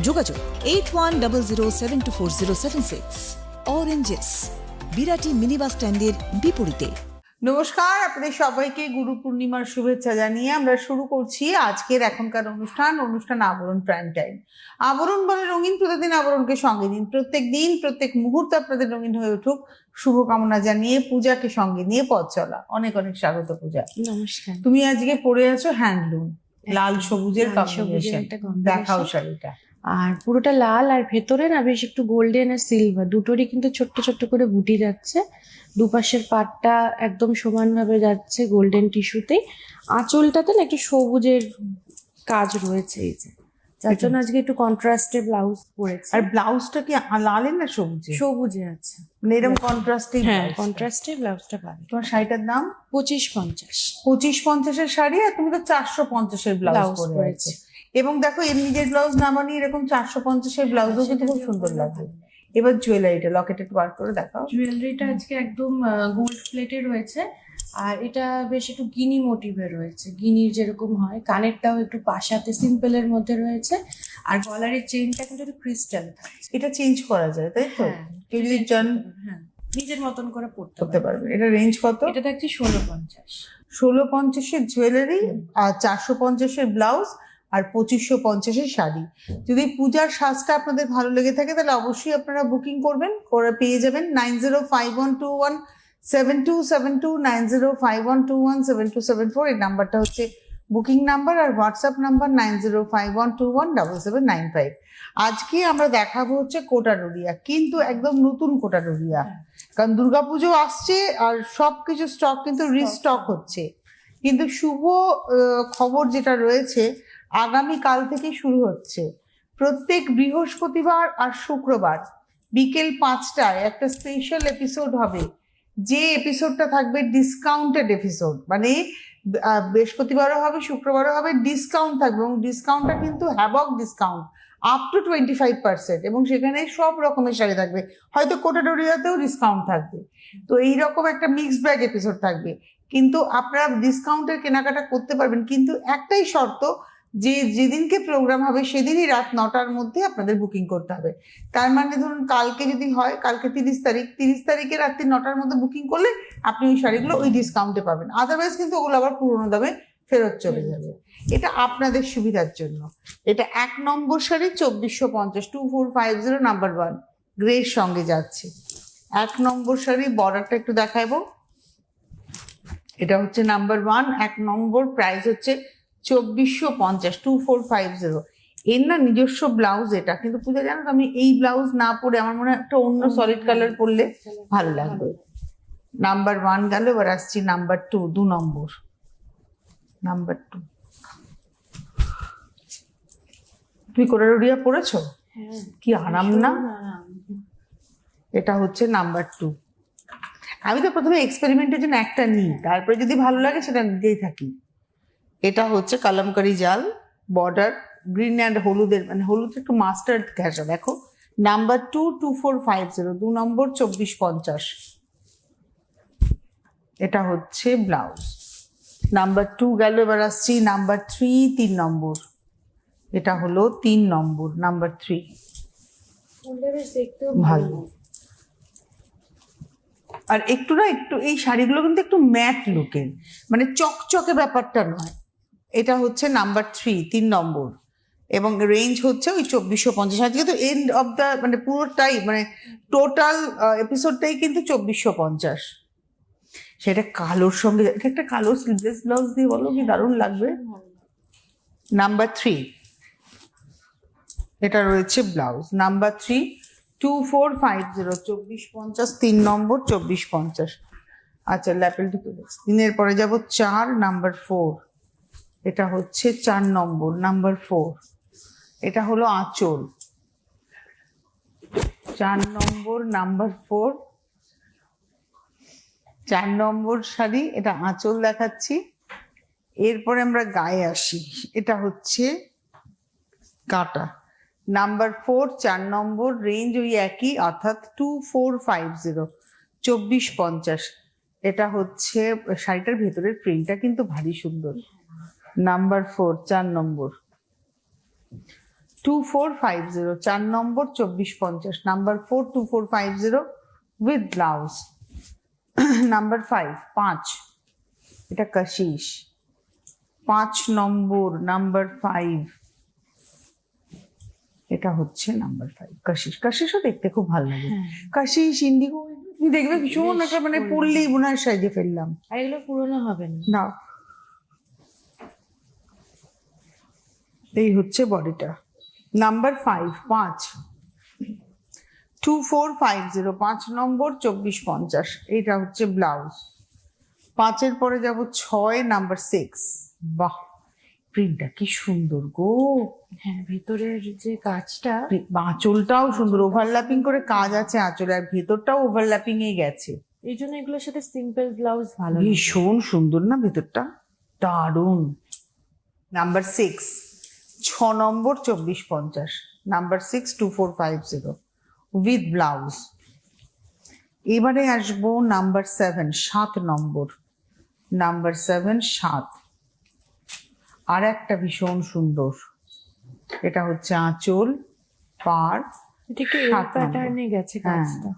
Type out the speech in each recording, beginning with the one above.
যোগাযোগ 8100724076 oranges Birati mini bus স্ট্যান্ডের বিপরীতে। নমস্কার, আপনাদের সবাইকে গুরু পূর্ণিমার শুভেচ্ছা জানিয়ে আমরা শুরু করছি আজকের এখনকার অনুষ্ঠান আবরণ প্রাইম টাইম। আবরণ বলে রঙিন, প্রতিদিন আবরণকে সঙ্গে নিন। প্রত্যেক দিন প্রত্যেক মুহূর্ত আপনাদের রঙিন হয়ে উঠুক, শুভকামনা জানিয়ে পূজাকে সঙ্গে নিয়ে পথ চলা। অনেক অনেক স্বাগত পূজা। নমস্কার। তুমি আজকে পরে আছো হ্যান্ডলুম, লাল সবুজের লাল সবুজের কম্বিনেশন। একটা combination। দেখাও শাড়িটা। আর পুরোটা লাল, আর ভেতরে না বেশ একটু গোল্ডেন আর সিলভার দুটোরই কিন্তু ছোট্ট ছোট্ট করে বুটি যাচ্ছে। দুপাশের পাটটা একদম সমানভাবে যাচ্ছে গোল্ডেন টিস্যুতে। আঁচলটাতে না একটু সবুজের কাজ রয়েছে, এই যে যার জন্য আজকে একটু কন্ট্রাস্টে ব্লাউজ পরেছে। আর ব্লাউজটা কি লালে না সবুজে? সবুজে আছে, মানে এরকম কন্ট্রাস্টে। হ্যাঁ কন্ট্রাস্টে ব্লাউজটা পাবে। তোমার শাড়িটার দাম 25-50 25-50 শাড়ি, আর তুমি তো 450 ব্লাউজ পরে পরেছে। আছো। এবং দেখো, এর নিজের ব্লাউজ না বানিয়ে এরকম 450 ব্লাউজও কিন্তু খুব সুন্দর লাগে। এবার জুয়েলারিটা, লকেট একটু বার করে দেখাও। জুয়েলারিটা আজকে একদম গোল্ড প্লেটে রয়েছে, আর এটা বেশ একটু গিনি মোটিভে রয়েছে, গিনির যেরকম হয়। কানেরটাও একটু পাশাতে সিম্পলের মধ্যে রয়েছে, আর গলারের চেইনটা কিন্তু একটু ক্রিস্টাল থাকছে। এটা চেঞ্জ করা যায়, তাই তো? হ্যাঁ, কেউ যদি চান হ্যাঁ নিজের মতন করে পড়তে করতে পারবে। এটা রেঞ্জ কত? এটা থাকছে 1650। 1650 জুয়েলারি, আর 450 ব্লাউজ, আর 2550 শাড়ি। যদি পূজার সাজটা আপনাদের ভালো লেগে থাকে তাহলে অবশ্যই আপনারা বুকিং করবেন, করে পেয়ে যাবেন 9051217272 9051217274। এই নাম্বারটা হচ্ছে বুকিং নাম্বার, আর হোয়াটসঅ্যাপ নাম্বার 9051217795। আজকে আমরা দেখাবো হচ্ছে কোটারুরিয়া, কিন্তু একদম নতুন কোটারুরিয়া। কারণ দুর্গাপুজো আসছে আর সবকিছু স্টক কিন্তু রিস্টক হচ্ছে। কিন্তু শুভ খবর যেটা রয়েছে, আগামী কাল থেকে শুরু হচ্ছে। প্রত্যেক বৃহস্পতিবার আর শুক্রবার বিকেল 5টায় একটা স্পেশাল এপিসোড হবে। যে এপিসোডটা থাকবে ডিসকাউন্টেড এপিসোড, মানে বৃহস্পতিবারও হবে, শুক্রবারও হবে, ডিসকাউন্ট থাকবে। এবং ডিসকাউন্টটা কিন্তু হ্যাভক ডিসকাউন্ট, আপ টু 25%। এবং সেখানে সব রকমের শাড়ি থাকবে, হয়তো কোটাডোরিয়াতেও ডিসকাউন্ট থাকবে। তো এইরকম একটা মিক্সড ব্যাগ এপিসোড থাকবে। কিন্তু আপনারা ডিসকাউন্টের কেনাকাটা করতে পারবেন, কিন্তু একটাই শর্ত, যে যেদিনকে প্রোগ্রাম হবে সেদিনই রাত 9টার মধ্যে আপনাদের বুকিং করতে হবে। তার মানে ধরুন কালকে যদি হয়, কালকে 30 তারিখে রাত্রি 9টার মধ্যে বুকিং করলে আপনি ওই শাড়িগুলো ওই ডিসকাউন্টে পাবেন। আদারওয়াইজ কিন্তু ওগুলো আবার পুরোনো দামে ফেরত চলে যাবে। এটা আপনাদের সুবিধার জন্য। এটা 1 নম্বর শাড়ি 2450, 2450 নাম্বার 1 গ্রের সঙ্গে যাচ্ছে। 1 নম্বর শাড়ি, বর্ডারটা একটু দেখাবো। এটা হচ্ছে নাম্বার 1, 1 নম্বর, প্রাইস হচ্ছে 2450, 2450। এর না নিজস্ব ব্লাউজ এটা, কিন্তু পূজা জানো তো, আমি এই ব্লাউজ না পরে আমার মনে হয় একটা অন্য সলিড কালার পরলে ভালো লাগবে। নাম্বার 1 গেল, এবার আসছি নাম্বার 2, 2 নম্বর। নাম্বার 2 তুমি কোটারুরিয়া পরেছো? কি আরাম না? এটা হচ্ছে নাম্বার 2। আমি তো প্রথমে এক্সপেরিমেন্টের জন্য একটা নিই, তারপরে যদি ভালো লাগে সেটা নিতেই থাকি। এটা হচ্ছে কালামকারি জাল, বর্ডার গ্রিন অ্যান্ড হলুদের, মানে হলুদ একটু মাস্টার্ড ঘেঁষা। দেখো নাম্বার 2, 2450, 2 নম্বর 2450। এটা হচ্ছে ব্লাউজ। নাম্বার 2 গেল, এবার আসছি নাম্বার 3, 3 নম্বর। এটা হলো 3 নম্বর, নাম্বার 3। ভালো। আর একটু না, একটু এই শাড়িগুলো কিন্তু একটু ম্যাট লুকের, মানে চকচকে ব্যাপারটা নয়। এটা হচ্ছে নাম্বার 3, 3 নম্বর, এবং রেঞ্জ হচ্ছে ওই 2450। আজকে তো এন্ড অফ দ্য, মানে পুরোটাই, মানে টোটাল এপিসোডটাই কিন্তু 2450। সেটা কালোর সঙ্গে, এটা একটা কালো স্লিভলেস ব্লাউজ দিয়ে বলো কি দারুণ লাগবে। নাম্বার 3, এটা রয়েছে ব্লাউজ। নাম্বার 3, 2450, 2450, 3 নম্বর 2450। আচ্ছা, ল্যাপেল ঢুকে গেছে। 3-এর পরে যাব 4, নাম্বার 4। এটা হচ্ছে 4 নম্বর, নাম্বার 4। এটা হলো আঁচল, 4 নম্বর, নাম্বার 4। 4 নম্বর শাড়ি, এটা আঁচল দেখাচ্ছি। এরপরে আমরা গায়ে আসি। এটা হচ্ছে কাটা, নাম্বার 4, 4 নম্বর, রেঞ্জ ওই একই, অর্থাৎ 2450, 2450। এটা হচ্ছে শাড়িটার ভেতরের প্রিন্টটা কিন্তু ভারী সুন্দর। Number 4, 4 number, 2450, 4 number 2450, number 4 2450 with blouse. Number 5, 5, এটা কাশিশ। 5 নম্বর, নাম্বার 5, এটা হচ্ছে নাম্বার 5 কাশিশ। কাশিশও দেখতে খুব ভালো লাগে। কাশিশ, ইন্ডিগো দেখবে ভীষণ একটা মানে পড়লেই মনে হয় সাইজে ফেললাম। আর এগুলো পুরোনো হবে না। না, এই হচ্ছে বডিটা। নাম্বার 5, 5, 2450, 5 নম্বর 2450, এইটা হচ্ছে ব্লাউজ। 5-এর পরে যাব 6, নাম্বার 6। বাহ, প্রিন্টটা কি সুন্দর গো। হ্যাঁ, ভেতরের যে কাজটা, আঁচলটাও সুন্দর, ওভারল্যাপিং করে কাজ আছে আঁচলে, আর ভেতরটাও ওভারল্যাপিং এ গেছে। এই জন্য এগুলোর সাথে সিম্পল ব্লাউজ ভালো লাগে। ভীষণ সুন্দর না ভেতরটা, দারুণ। Number 6, 6 number 2450, number 6 2450 with blouse. এবারে আসবো নাম্বার 7, 7 নম্বর, নাম্বার 7, 7। আর একটা ভীষণ সুন্দর, এটা হচ্ছে আঁচল, পাড়, এটা একটু 7 নম্বর। প্যাটার্নে গেছে হ্যাঁ। কাজটা।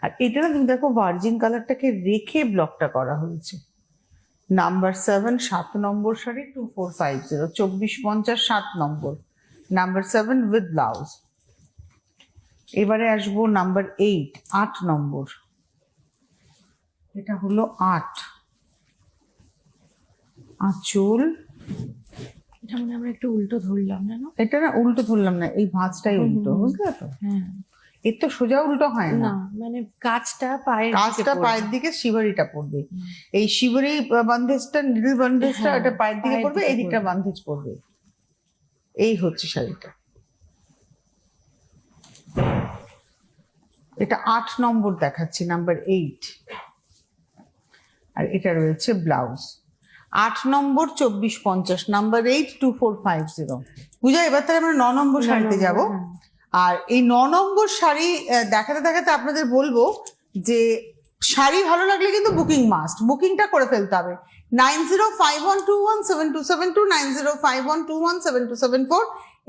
আর এটা না তুমি দেখো ভার্জিন কালারটাকে রেখে ব্লকটা করা হয়েছে। Number 7, 7 number sari 2450, 2450, 7 number, number 7 with blouse. এবারে আসবো নাম্বার 8, 8 নম্বর, এটা হলো 8, আঁচল। এটা মানে আমরা একটু উল্টো ধরলাম না? এটা না উল্টো ধরলাম না, এই ভাঁজটাই উল্টো, বুঝলে তো? হ্যাঁ। এর তো সোজা উল্টো হয় না, না, মানে কাজটা পায়ের কাজটা পায়ের দিকে, শিবারিটা পড়বে। এই শিবারি বান্ধেজটা, নিডল বান্ধেজটা হ্যাঁ, এটা পায়ের দিকে পায়ের পড়বে, দিকে এই দিকটা পড়বে। বান্ধেজ পড়বে। এই হচ্ছে শাড়িটা। এটা 8 নম্বর দেখাচ্ছি, নাম্বার 8। আর এটা রয়েছে ব্লাউজ। 8 নম্বর 2450, নাম্বার 8 2450। পূজা, এবার তাহলে আমরা 9 নম্বর শাড়িতে যাব। আর এই 9 নম্বর শাড়ি দেখাতে দেখাতে আপনাদের বলবো যে শাড়ি ভালো লাগলে কিন্তু বুকিং মাস্ট, বুকিংটা করে ফেলতে হবে। 9051217272, 9051217274,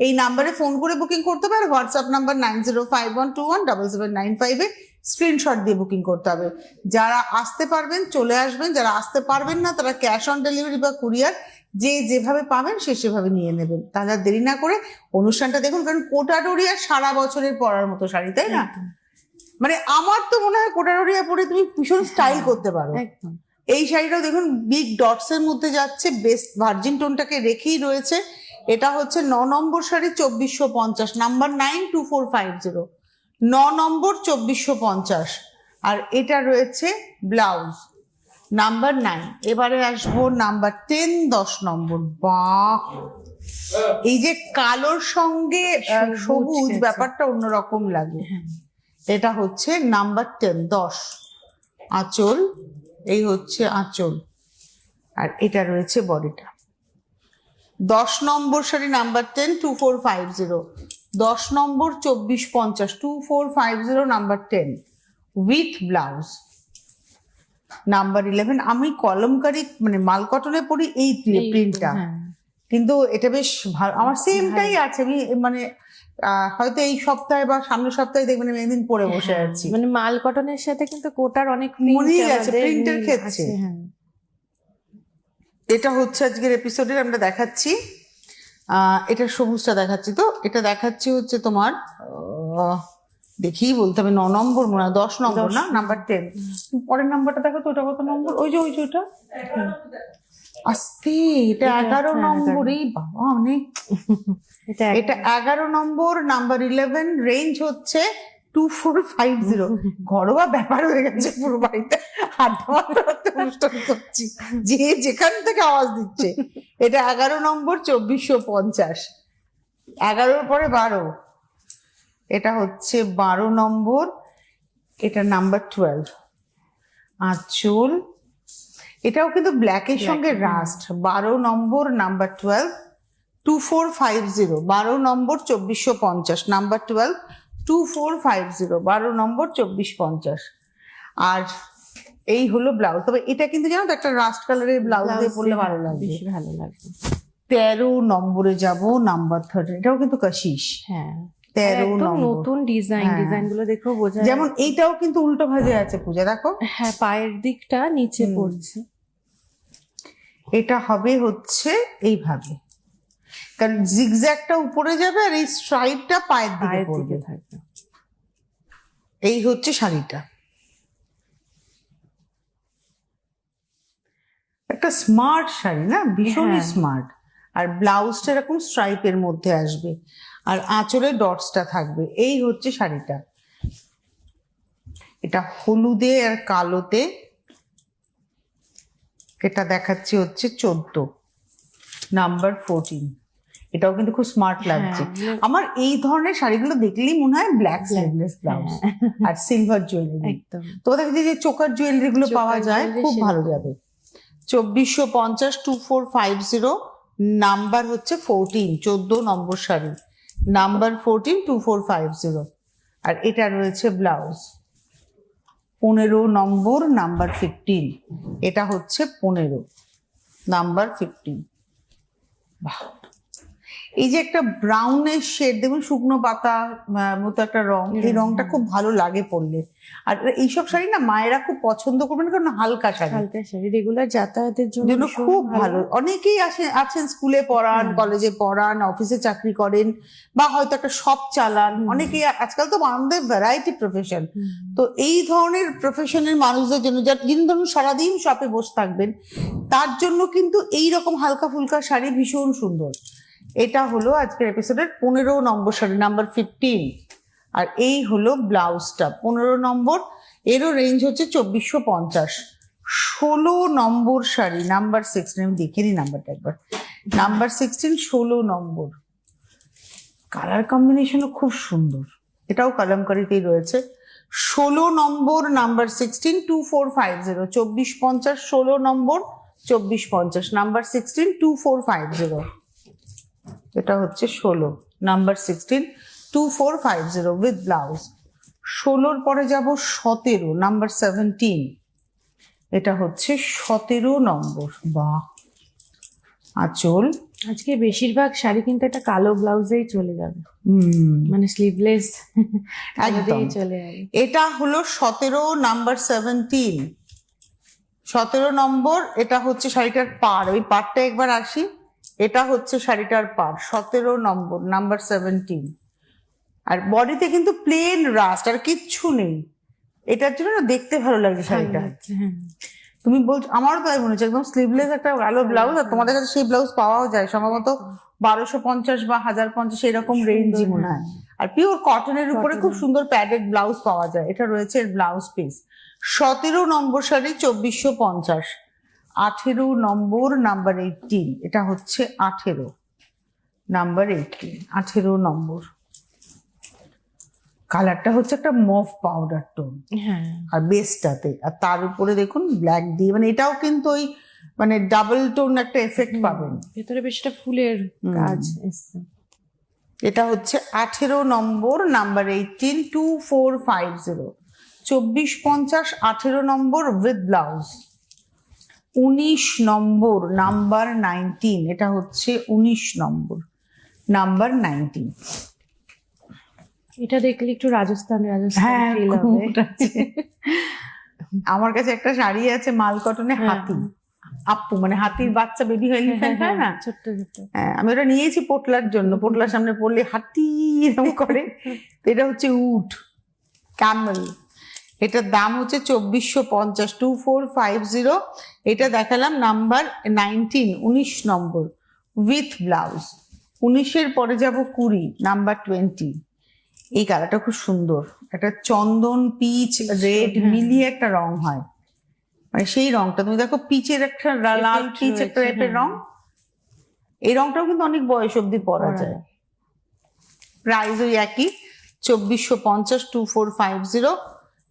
এই নাম্বারে ফোন করে বুকিং করতে হবে। আর হোয়াটসঅ্যাপ নাম্বার 9051217795 এ স্ক্রিনশট দিয়ে বুকিং করতে হবে। যারা আসতে পারবেন চলে আসবেন, যারা আসতে পারবেন না তারা ক্যাশ অন ডেলিভারি বা কুরিয়ার যে যেভাবে পাবেন সে সেভাবে নিয়ে নেবেন। তাহলে আর দেরি না করে অনুষ্ঠানটা দেখুন, কারণ কোটাডোরিয়া সারা বছরের পরার মতো শাড়ি, তাই না? মানে আমার তো মনে হয় কোটাডোরিয়া পরে তুমি ভীষণ স্টাইল করতে পারো। একদম। এই শাড়িটাও দেখুন বিগ ডটস এর মধ্যে যাচ্ছে, বেস্ট ভার্জিন টোনটাকে রেখেই রয়েছে। এটা হচ্ছে 9 নম্বর শাড়ি 2450, নাম্বার 9 2450, 9 নম্বর 2450। আর এটা রয়েছে ব্লাউজ, নাম্বার 9। এবারে আসবো নাম্বার 10, 10 নম্বর। বাহ, এই যে কালোর সঙ্গে সবুজ ব্যাপারটা অন্যরকম লাগে। এটা হচ্ছে নাম্বার 10, 10, আঁচল, এই হচ্ছে আঁচল। আর এটা রয়েছে বডিটা। 10 নম্বর শাড়ি নাম্বার 10 2450, 10 নম্বর 2450, 2450, নাম্বার 10 উইথ ব্লাউজ। নাম্বার 11, আমি কলমকারি মানে মাল কটনে পরি এই প্রিন্টটা, কিন্তু এটা বেশ ভালো, আমার সেমটাই আছে। আমি মানে হয়তো এই সপ্তাহে বা সামনের সপ্তাহে দেখবেন আমি একদিন পরে বসে আছি। মানে মাল কটনের সাথে কিন্তু কোটার অনেক মনেই গেছে প্রিন্টের ক্ষেত্রে। এটা হচ্ছে আজকের এপিসোডের আমরা দেখাচ্ছি, এটা সবুজটা দেখাচ্ছি। তো এটা দেখাচ্ছি হচ্ছে তোমার দেখি বলতে হবে 9 নম্বর মনে হয়, 10 নম্বর না, নাম্বার 10। পরের নাম্বারটা দেখো তো, ওটা কত নম্বর? ওই যে ওইটা আস্তে, এটা 11 নম্বর। এই বাবা, অনেক। এটা 11 নম্বর, নাম্বার 11, রেঞ্জ হচ্ছে 2450। ঘরোয়া ব্যাপার হয়ে গেছে পুরো বাড়িতে, আড্ডা অনুষ্ঠান করছি, যে যেখান থেকে আওয়াজ দিচ্ছে। এটা 11 নম্বর 2450, 11-র পরে 12, এটা হচ্ছে 12 নম্বর, এটা নাম্বার 12, আঁচল। এটাও কিন্তু ব্ল্যাকের সঙ্গে রাস্ট। 12 নম্বর, নাম্বার 12 2450, 12 নম্বর 2450, নাম্বার 12 2450, 12 নম্বর 2450। আর এই হলো ব্লাউজ। তবে এটা কিন্তু জানো তো একটা রাস্ট কালারের ব্লাউজ দিয়ে পরলে ভালো লাগবে, বেশি ভালো লাগবে। 13 নম্বরে যাব, নাম্বার 13। এটাও কিন্তু কাশিস। হ্যাঁ, 13 একদম নম্বর। নতুন ডিজাইন, হ্যাঁ। ডিজাইন গুলো দেখো বোঝা যেমন যাচ্ছে। এইটাও কিন্তু উল্টো ভাজে আছে পূজা, দেখো। হ্যাঁ, পায়ের দিকটা নিচে পড়ছে। এটা হবে হচ্ছে এইভাবে, কারণ জিগজ্যাগটা উপরে যাবে আর এই স্ট্রাইপটা পায়ের দিকে পায়ের পড়বে। দিকে থাকবে। এই হচ্ছে শাড়িটা, একটা স্মার্ট শাড়ি না, ভীষণই হ্যাঁ। স্মার্ট। আর ব্লাউজটা এরকম স্ট্রাইপের মধ্যে আসবে, আর আঁচলে ডটসটা থাকবে। এই হচ্ছে শাড়িটা। এটা হলুদে আর কালোতে। এটা দেখাচ্ছি হচ্ছে 14, নাম্বার 14। এটাও কিন্তু খুব স্মার্ট লাগছে। হ্যাঁ। আমার এই ধরনের শাড়িগুলো দেখলেই মনে হয় ব্ল্যাক স্লিভলেস ব্লাউজ আর সিলভার জুয়েলারি। একদম। তো দেখো যে চোকার জুয়েলারি গুলো চোকার পাওয়া যায়, jewelry খুব ভালো সেরকম। যাবে। 2450 2450, নাম্বার হচ্ছে 14, 14 নম্বর শাড়ি, নাম্বার 14 2450। আর এটা রয়েছে ব্লাউজ 15 নম্বর, নাম্বার 15। এটা হচ্ছে 15, নাম্বার 15। বাহ, এই যে একটা ব্রাউনের শেড, দেখুন শুকনো পাতা মতো একটা রং, এই রংটা খুব ভালো লাগে পরলে। আর এইসব শাড়ি না মায়েরা খুব পছন্দ করবেন, কারণ হালকা শাড়ি, হালকা শাড়ি রেগুলার যাতায়াতের জন্য জন্য ভীষণ খুব ভালো। অনেকেই আছেন স্কুলে পড়ান, কলেজে পড়ান, অফিসে চাকরি করেন, বা হয়তো একটা শপ চালান। অনেকেই আজকাল তো আমাদের ভ্যারাইটি প্রফেশন, তো এই ধরনের প্রফেশনের মানুষদের জন্য, যিনি ধরুন সারাদিন শপে বসে থাকবেন, তার জন্য কিন্তু এই রকম হালকা ফুলকা শাড়ি ভীষণ সুন্দর। এটা হলো আজকের এপিসোডের 15 নম্বর শাড়ি, নাম্বার 15। আর এই হলো ব্লাউজটা 15 নম্বর, এরও রেঞ্জ হচ্ছে 2450। 16 নম্বর শাড়ি, নাম্বার 16। আমি দেখে নিই নাম্বারটা একবার, নাম্বার 16, 16 নম্বর। কালার কম্বিনেশনও খুব সুন্দর, এটাও কালামকারীতেই রয়েছে। 16 নম্বর, নাম্বার 16, 2450, 2450, 16 নম্বর 2450, নাম্বার 16, 2450। এটা হচ্ছে 16, নাম্বার 16, 2450 উইথ ব্লাউজ। 16 পরে যাব 17, নাম্বার 17। এটা হচ্ছে 17 নম্বর। বাহ, আঁচল। আজকে বেশিরভাগ শাড়ি কিন্তু একটা কালো ব্লাউজেই চলে যাবে, মানে স্লিভলেস একদম চলে যাবে। এটা হলো 17, নাম্বার 17, 17 নম্বর। এটা হচ্ছে শাড়িটার পাড়, ওই পাড়টা একবার আসি। এটা হচ্ছে শাড়িটার পাড়, 17 নম্বর, নাম্বার 17। আর বডিতে কিন্তু প্লেন রাস্ট, আর কিচ্ছু নেই। এটার জন্য না দেখতে ভালো লাগছে শাড়িটা। হ্যাঁ, তুমি বলছো, আমারও তাই মনে হচ্ছে, একদম স্লিভলেস একটা কালো ব্লাউজ। আর তোমাদের কাছে সেই ব্লাউজ পাওয়াও যায় সম্ভবত 1250 বা 1050 এরকম রেঞ্জই মনে হয়। আর পিওর কটনের উপরে খুব সুন্দর প্যাডেড ব্লাউজ পাওয়া যায়। এটা রয়েছে এর ব্লাউজ পিস। 17 নম্বর শাড়ি, 2450। 18 নম্বর, নাম্বার 18। এটা হচ্ছে 18, নাম্বার 18, 18 নম্বর। কালারটা হচ্ছে একটা মভ পাউডার টোন, হ্যাঁ, আর বেসটাতে, আর তার উপরে দেখুন ব্ল্যাক দিয়ে, মানে এটাও কিন্তু ওই মানে ডাবল টোন একটা এফেক্ট পাবেন। ভেতরে বেশ একটা ফুলের কাজ এসছে। এটা হচ্ছে 18 নম্বর, নাম্বার 18, 2450, 2450, 18 নম্বর উইথ ব্লাউজ। 19 নম্বর, নাম্বার 19। এটা হচ্ছে 19 নম্বর, নাম্বার 19। এটা দেখলে একটু রাজস্থান হ্যাঁ, ফিল হবে। আমার কাছে একটা শাড়ি আছে মাল কটনে, হাতি আপু, মানে হাতির বাচ্চা, বেবি এলিফ্যান্ট হয় না, ছোট্ট ছোট্ট। হ্যাঁ, আমি ওটা নিয়েছি পোটলার জন্য। পোটলার সামনে পড়লে হাতি এরকম করে। তো এটা হচ্ছে উট, ক্যামেল। এটার দাম হচ্ছে 2450, 2450। এটা দেখালাম নাম্বার 19, 19 নম্বর উইথ ব্লাউজ। 19-এর পরে যাব 20, নাম্বার 20। এই কালারটা খুব সুন্দর, একটা চন্দন পিচ রেড মিলিয়ে একটা রং হয়, মানে সেই রংটা তুমি দেখো, পিচের একটা লাল পিচ একটা টাইপের রং। এই রংটাও কিন্তু অনেক বয়স অব্দি পরা যায়। প্রাইস ওই একই, 2450, 2450।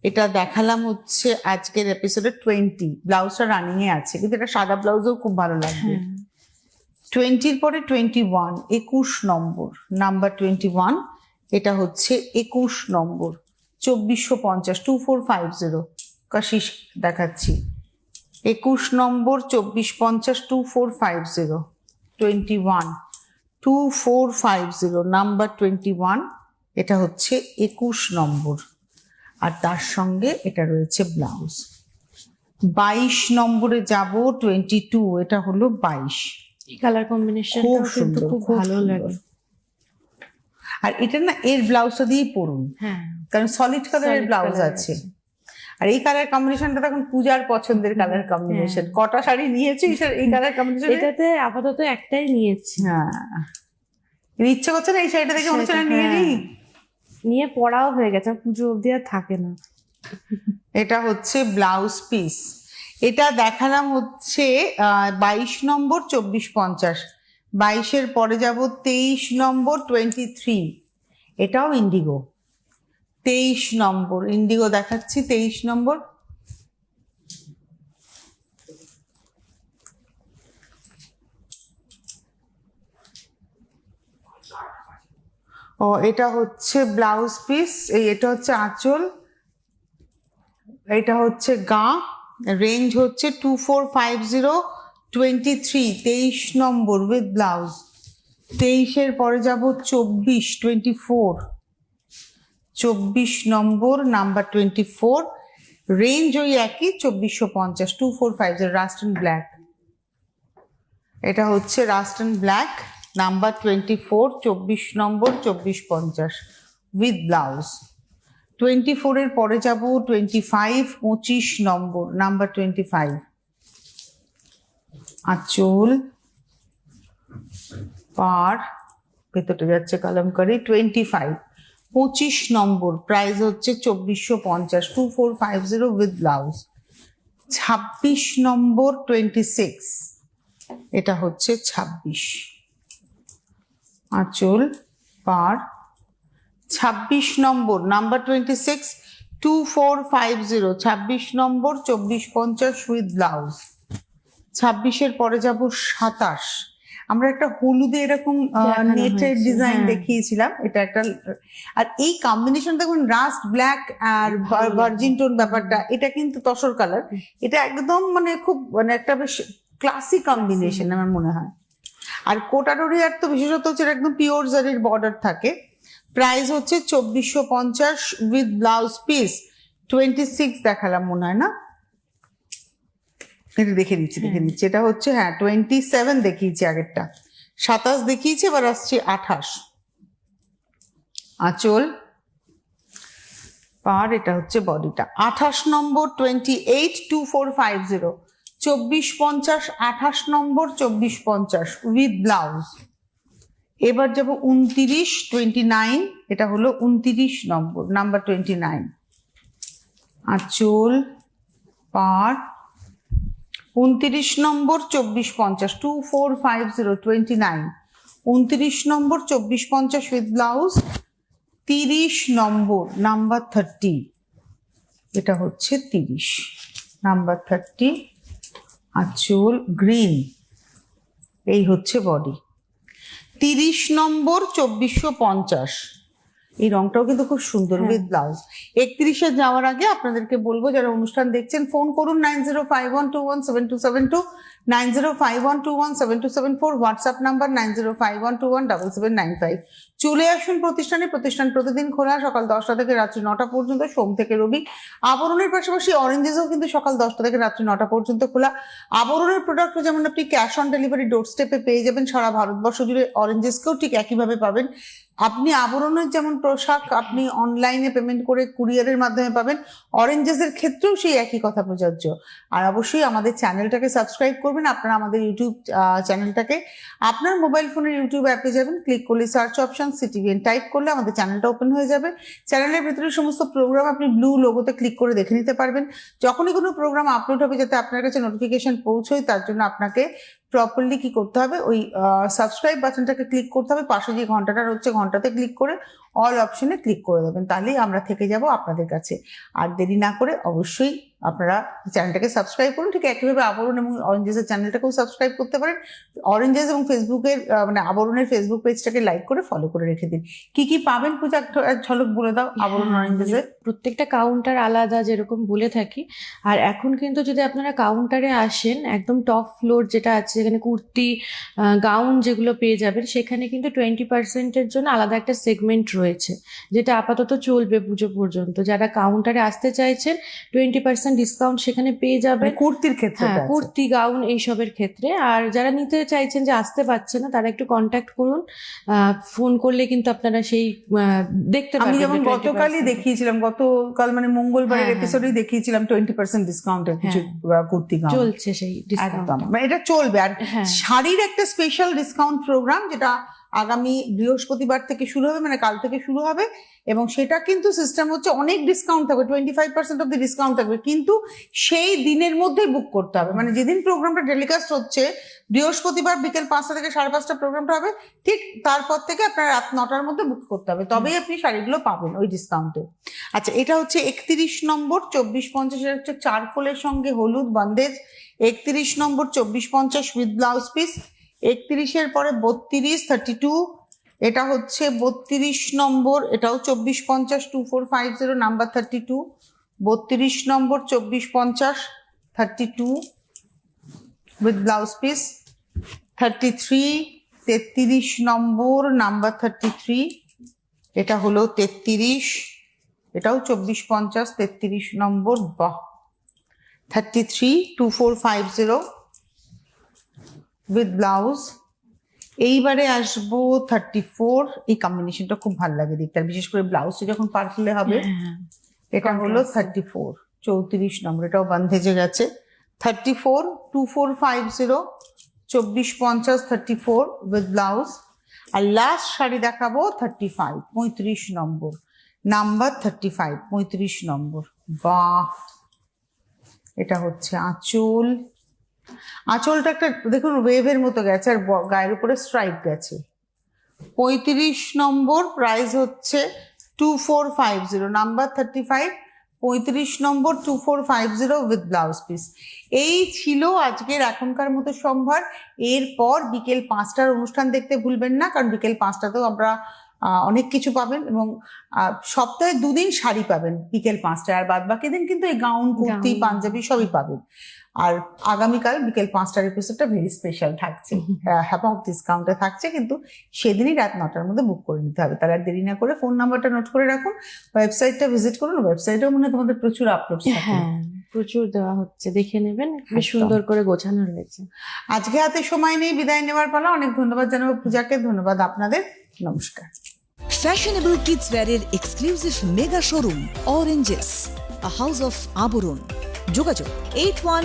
এটা দেখালাম হচ্ছে আজকের এপিসোডে 20। ব্লাউজটা রানিং এ আছে, কিন্তু এটা সাদা ব্লাউজও খুব ভালো লাগবে। 20-র পরে 21, 21 নম্বর, নাম্বার 21। এটা হচ্ছে 21 নম্বর, 2450, 2450। কাশিস দেখাচ্ছি, 21 নম্বর, 2450, 2450। 21, 2450, নাম্বার 21, এটা হচ্ছে 21 নম্বর, আর তার সঙ্গে এটা রয়েছে ব্লাউজ। 22 নম্বরে যাব, 22, এটা হলো 22। এই কালার কম্বিনেশন খুব কিন্তু সুন্দর, খুব খুব ভালো সুন্দর। লাগে। আর এটা না এর ব্লাউজটা দিয়েই পরুন, হ্যাঁ, কারণ সলিড কালারের Solid ব্লাউজ colour আছে। আর এই কালার কম্বিনেশনটা তখন পূজার পছন্দের কালার কম্বিনেশন। কটা শাড়ি নিয়েছি এই কালার কম্বিনেশন? এটাতে আপাতত একটাই নিয়েছি। হ্যাঁ, ইচ্ছে করছে না এই শাড়িটা দেখে মনে হচ্ছে না নিয়ে হ্যাঁ, নিই। নিয়ে পড়াও হয়ে গেছে, পুজো অবধি আর থাকে না। এটা হচ্ছে ব্লাউজ পিস। এটা দেখালাম হচ্ছে 22 নম্বর 2450। 22-এর পরে যাব 23 নম্বর 23, এটাও ইন্ডিগো। 23 নম্বর ইন্ডিগো দেখাচ্ছি, 23 নম্বর। ও এটা হচ্ছে ব্লাউজ পিস, এটা হচ্ছে আঁচল, এটা হচ্ছে গা। রেঞ্জ হচ্ছে 2450, 23, 23 নম্বর উইথ ব্লাউজ। 23-এর পরে যাব 24, 24, 24 নম্বর, নাম্বার 24, রেঞ্জ ওই একই 2450, 2450, রাস্ট এন্ড ব্ল্যাক। এটা হচ্ছে রাস্ট এন্ড ব্ল্যাক, নাম্বার 24, 24 নম্বর, 2450 উইথ ব্লাউজ। 24-এর পরে যাব 25, 25 নম্বর, নাম্বার 25, আঁচল, পার, ভেতরটা যাচ্ছে কালামকারি। 25, 25 নম্বর, প্রাইস হচ্ছে 2450, 2450 উইথ ব্লাউজ। 26 নম্বর 26, এটা হচ্ছে 26, আঁচল, পার। 26 নম্বর, নাম্বার 26, 2450, 26 নম্বর, 2450 উইথ ব্লাউজ। 26-এর পরে যাব 27। আমরা একটা হলুদে এরকম দেখানো নেটের হয়েছে, ডিজাইন হ্যাঁ। দেখিয়েছিলাম, এটা একটা। আর এই কম্বিনেশন দেখুন, রাস্ট ব্ল্যাক আর ভার্জিন টোন ব্যাপারটা, এটা কিন্তু তসর কালার। এটা একদম মানে খুব মানে একটা বেশ ক্লাসিক কম্বিনেশন আমার মনে হয়। আর কোটাডোরিয়ার তো বিশেষত হচ্ছে এটা একদম পিওর জারির বর্ডার থাকে। প্রাইস হচ্ছে 2450 উইথ ব্লাউজ পিস। 26 দেখালাম মনে হয় না, এটা দেখে নিচ্ছি। এটা হচ্ছে, হ্যাঁ 27 দেখিয়েছি আগেরটা, 27 দেখিয়েছি, এবার আসছে 28, আঁচল, পার, এটা হচ্ছে বডিটা। 28 নম্বর 28, 2450, 2450, 28 নম্বর 2450 উইথ ব্লাউজ। এবার যাব 29, 29, এটা হলো 29 নম্বর, নাম্বার 29, আঁচল, পার। 29 নম্বর 2450, 2450, 29, 29 নম্বর 2450 উইথ ব্লাউজ। 30 নম্বর, নাম্বার 30, এটা হচ্ছে 30, নাম্বার 30, আঁচল, গ্রিন, এই হচ্ছে বডি। 30 নম্বর 2450, এই রংটাও কিন্তু খুব সুন্দর উইথ ব্লাউজ। 31-এ যাওয়ার আগে আপনাদেরকে বলবো, যারা অনুষ্ঠান দেখছেন ফোন করুন 9051217272, 9051217274, হোয়াটসঅ্যাপ নাম্বার 9051217795। চলে আসুন প্রতিষ্ঠানে। প্রতিষ্ঠান প্রতিদিন খোলা, সকাল 10টা থেকে রাত্রি 9টা পর্যন্ত, সোম থেকে রবি। আবরণের পাশাপাশি অরেঞ্জেসও কিন্তু সকাল 10টা থেকে রাত্রি 9টা পর্যন্ত খোলা। আবরণের প্রোডাক্ট যেমন আপনি ক্যাশ অন ডেলিভারি ডোর স্টেপে পেয়ে যাবেন সারা ভারতবর্ষ জুড়ে, অরেঞ্জেসকেও ঠিক একইভাবে পাবেন। আপনি আবরণের যেমন পোশাক আপনি অনলাইনে পেমেন্ট করে কুরিয়ারের মাধ্যমে পাবেন, অরেঞ্জেসের ক্ষেত্রেও সেই একই কথা প্রযোজ্য। আর অবশ্যই আমাদের চ্যানেলটাকে সাবস্ক্রাইব করবেন। আপনারা আমাদের ইউটিউব চ্যানেলটাকে আপনার মোবাইল ফোনের ইউটিউব অ্যাপে যাবেন, ক্লিক করলে সার্চ অপশন সিটিভিএন টাইপ করলে আমাদের চ্যানেলটা ওপেন হয়ে যাবে। চ্যানেলের ভেতরে সমস্ত প্রোগ্রাম আপনি ব্লু লোগোতে ক্লিক করে দেখে নিতে পারবেন। যখনই কোনো প্রোগ্রাম আপলোড হবে যাতে আপনার কাছে নোটিফিকেশন পৌঁছয়, তার জন্য আপনাকে প্রপারলি কি করতে হবে, ওই সাবস্ক্রাইব বাটনটাকে ক্লিক করতে হবে। পাশে যে ঘন্টাটা রয়েছে ঘন্টাতে ক্লিক করে অল অপশনে ক্লিক করে দেবেন, তাহলেই আমরা থেকে যাব আপনাদের কাছে। আর দেরি না করে অবশ্যই আপনারা চ্যানেলটাকে সাবস্ক্রাইব করুন। ঠিক একইভাবে আবরণ এবং অরেঞ্জেসের চ্যানেলটাকেও সাবস্ক্রাইব করতে পারেন। অরেঞ্জেস এবং ফেসবুকের মানে আবরণের ফেসবুক পেজটাকে লাইক করে ফলো করে রেখে দিন। কি কি পাবেন পূজা, এক ঝলক বলে দাও আবরণ অরেঞ্জেসের। প্রত্যেকটা কাউন্টার আলাদা যেরকম বলে থাকি, আর এখন কিন্তু যদি আপনারা কাউন্টারে আসেন, একদম টপ ফ্লোর যেটা আছে যেখানে কুর্তি গাউন যেগুলো পেয়ে যাবেন, সেখানে কিন্তু 20%-এর জন্য আলাদা একটা সেগমেন্ট রয়েছে, যেটা আপাতত চলবে পুজো পর্যন্ত। যারা কাউন্টারে আসতে চাইছেন 20% ডিসকাউন্ট সেখানে পেয়ে যাবেন, কুর্তির ক্ষেত্রে হ্যাঁ, কুর্তি গাউন এইসবের ক্ষেত্রে। আর যারা নিতে চাইছেন যে আসতে পারছে না, তারা একটু কন্ট্যাক্ট করুন, ফোন করলে কিন্তু আপনারা সেই দেখতে আমি পারবেন। যেমন যে 20% গতকালই দেখিয়েছিলাম, গতকাল মানে মঙ্গলবারের হ্যাঁ, এপিসোডেই দেখিয়েছিলাম 20% ডিসকাউন্টের কিছু কুর্তি গাউন চলছে সেই ডিসকাউন্ট। একদম, মানে এটা চলবে। আর হ্যাঁ। শাড়ির একটা স্পেশাল ডিসকাউন্ট প্রোগ্রাম, যেটা আগামী বৃহস্পতিবার থেকে শুরু হবে, মানে কাল থেকে শুরু হবে। এবং সেটা কিন্তু সিস্টেম হচ্ছে অনেক ডিসকাউন্ট থাকবে, 25% অব দি ডিসকাউন্ট থাকবে, কিন্তু সেই দিনের মধ্যেই বুক করতে হবে। মানে যেদিন প্রোগ্রামটা টেলিকাস্ট হচ্ছে, বৃহস্পতিবার বিকেল 5টা থেকে 5:30 প্রোগ্রামটা হবে, ঠিক তারপর থেকে আপনার রাত 9টার মধ্যে বুক করতে হবে, তবেই আপনি শাড়িগুলো পাবেন ওই ডিসকাউন্টে। আচ্ছা, এটা হচ্ছে 31 নম্বর 2450, এটা হচ্ছে চারকোলের সঙ্গে হলুদ bandage. 31 number 2450 with blouse piece. 31-এর পরে 32 32, এটা হচ্ছে 32 নম্বর, এটাও 2450 2450 number 32। 32 number 2450 32 with blouse piece. 33 33 number number 33, এটা হলো 33, এটাও 2450 33 নম্বর। বাহ, 33 2450 উইথ ব্লাউজ। এইবারে আসবো 34, এই কম্বিনেশনটা খুব ভালো লাগে দেখতে, আর বিশেষ করে ব্লাউজটা যখন পার্পলে হবে। এটা হলো 34 34 নম্বর, এটাও বান্ধেজে গেছে। 34 2450 2450 34 উইথ ব্লাউজ। আর লাস্ট শাড়ি দেখাবো 35 35 নম্বর নাম্বার 35 35 নম্বর। বাহ, এটা হচ্ছে আঁচল। আঁচলটা একটা দেখুন ওয়েভের মতো গেছে, আর গায়ের উপরে স্ট্রাইপ গেছে। 35 নম্বর, প্রাইস হচ্ছে 2450 number 35 35 number 2450 with blouse piece. এই ছিল আজকের এখনকার মতো সম্ভার। এরপর বিকেল 5টার অনুষ্ঠান দেখতে ভুলবেন না, কারণ বিকেল 5টাতেও আমরা অনেক কিছু পাবেন, এবং সপ্তাহে 2 দিন শাড়ি পাবেন বিকেল 5টায়, আর বাদ বাকি দিন কিন্তু এই গাউন কুর্তি পাঞ্জাবি সবই পাবেন। আর আগামীকাল বিকেল 5টার এপিসোডটা ভেরি স্পেশাল থাকছে, হ্যাপক ডিসকাউন্টে থাকছে, কিন্তু সেদিনই রাত 9টার মধ্যে বুক করে নিতে হবে। তারা দেরি না করে ফোন নাম্বারটা নোট করে রাখুন, ওয়েবসাইটটা ভিজিট করুন। ওয়েবসাইটেও মনে হয় তোমাদের প্রচুর আপলোড, হ্যাঁ, প্রচুর দেওয়া হচ্ছে, দেখে নেবেন, বেশ সুন্দর করে গোছানো রয়েছে। আজকে হাতে সময় নেই, বিদায় নেওয়ার পালা। অনেক ধন্যবাদ জানাবো পূজাকে, ধন্যবাদ আপনাদের, নমস্কার। ফ্যাশনেবল কিডস ওয়্যারের exclusive mega showroom Oranges, a house of Abaran. যোগাযোগ 81